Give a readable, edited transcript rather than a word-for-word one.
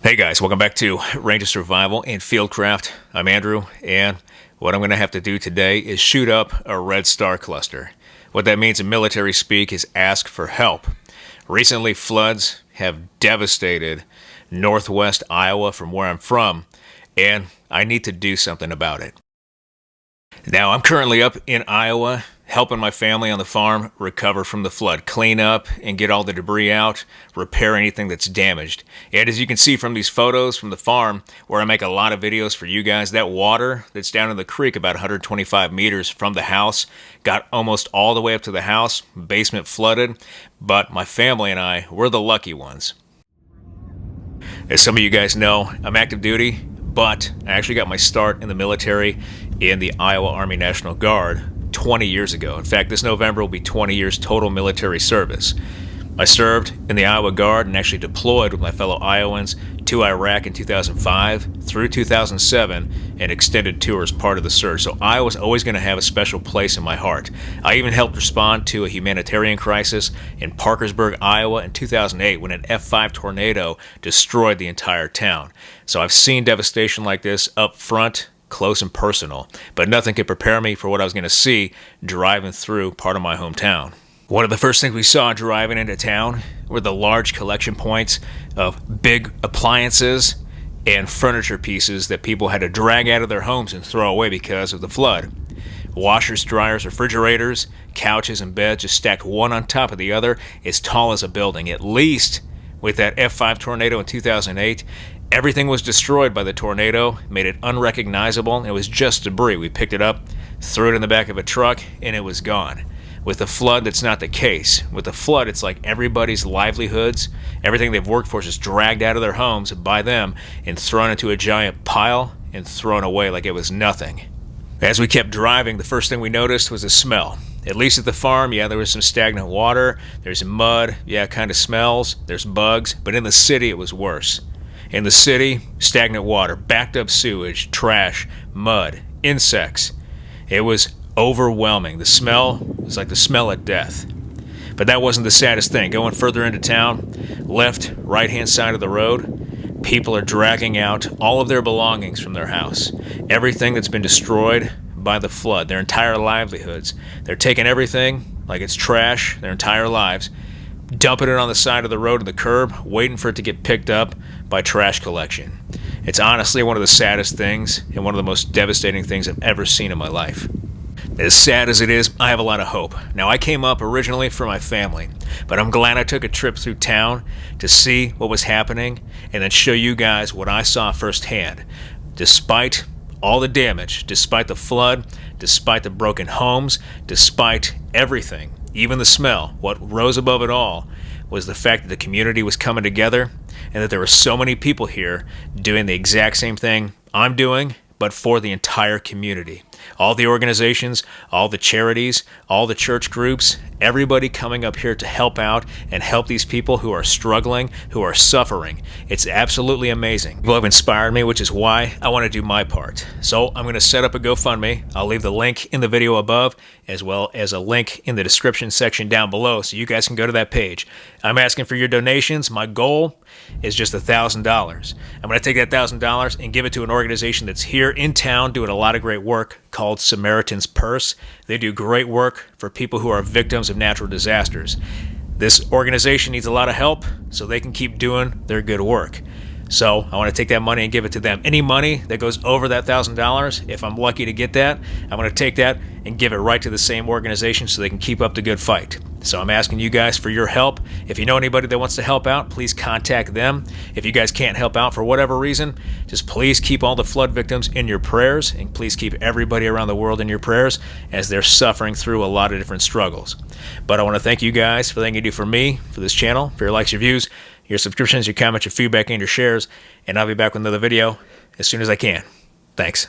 Hey guys, welcome back to Ranger Survival and Fieldcraft. I'm Andrew, and what I'm going to have to do today is shoot up a red star cluster. What that means in military speak is ask for help. Recently, floods have devastated northwest Iowa from where I'm from, and I need to do something about it. Now, I'm currently up in Iowa helping my family on the farm recover from the flood, clean up and get all the debris out, repair anything that's damaged. And as you can see from these photos from the farm, where I make a lot of videos for you guys, that water that's down in the creek about 125 meters from the house got almost all the way up to the house, basement flooded, but my family and I were the lucky ones. As some of you guys know, I'm active duty, but I actually got my start in the military in the Iowa Army National Guard 20 years ago. In fact, this November will be 20 years total military service. I served in the Iowa Guard and actually deployed with my fellow Iowans to Iraq in 2005 through 2007 and extended tours part of the surge. So Iowa's always going to have a special place in my heart. I even helped respond to a humanitarian crisis in Parkersburg, Iowa in 2008 when an F5 tornado destroyed the entire town. So I've seen devastation like this up front, close and personal, but nothing could prepare me for what I was going to see driving through part of my hometown. One of the first things we saw driving into town were the large collection points of big appliances and furniture pieces that people had to drag out of their homes and throw away because of the flood. Washers, dryers, refrigerators, couches, and beds just stacked one on top of the other as tall as a building. At least with that F5 tornado in 2008, everything was destroyed by the tornado, made it unrecognizable. It was just debris. We picked it up, threw it in the back of a truck, and it was gone. With the flood, that's not the case. With the flood, it's like everybody's livelihoods, everything they've worked for is just dragged out of their homes by them and thrown into a giant pile and thrown away like it was nothing. As we kept driving, the first thing we noticed was a smell. At least at the farm, yeah, there was some stagnant water, there's mud, yeah, it kind of smells, there's bugs, but in the city it was worse. In the city, stagnant water, backed up sewage, trash, mud, insects. It was overwhelming. The smell was like the smell of death. But that wasn't the saddest thing. Going further into town, left, right-hand side of the road, people are dragging out all of their belongings from their house. Everything that's been destroyed by the flood, their entire livelihoods. They're taking everything like it's trash, their entire lives, dumping it on the side of the road to the curb, waiting for it to get picked up by trash collection. It's honestly one of the saddest things and one of the most devastating things I've ever seen in my life. As sad as it is, I have a lot of hope. Now, I came up originally for my family, but I'm glad I took a trip through town to see what was happening and then show you guys what I saw firsthand. Despite all the damage, despite the flood, despite the broken homes, despite everything, even the smell, what rose above it all was the fact that the community was coming together and that there were so many people here doing the exact same thing I'm doing, but for the entire community. All the organizations, all the charities, all the church groups, everybody coming up here to help out and help these people who are struggling, who are suffering. It's absolutely amazing. People have inspired me, which is why I want to do my part. So I'm going to set up a GoFundMe. I'll leave the link in the video above, as well as a link in the description section down below, so you guys can go to that page. I'm asking for your donations. My goal is just $1,000. I'm going to take that $1,000 and give it to an organization that's here in town doing a lot of great work called Samaritan's Purse. They do great work for people who are victims of natural disasters. This organization needs a lot of help so they can keep doing their good work. So I want to take that money and give it to them. Any money that goes over that $1,000, if I'm lucky to get that, I'm going to take that and give it right to the same organization so they can keep up the good fight. So I'm asking you guys for your help. If you know anybody that wants to help out, please contact them. If you guys can't help out for whatever reason, just please keep all the flood victims in your prayers, and please keep everybody around the world in your prayers as they're suffering through a lot of different struggles. But I want to thank you guys for everything you do for me, for this channel, for your likes, your views, your subscriptions, your comments, your feedback, and your shares. And I'll be back with another video as soon as I can. Thanks.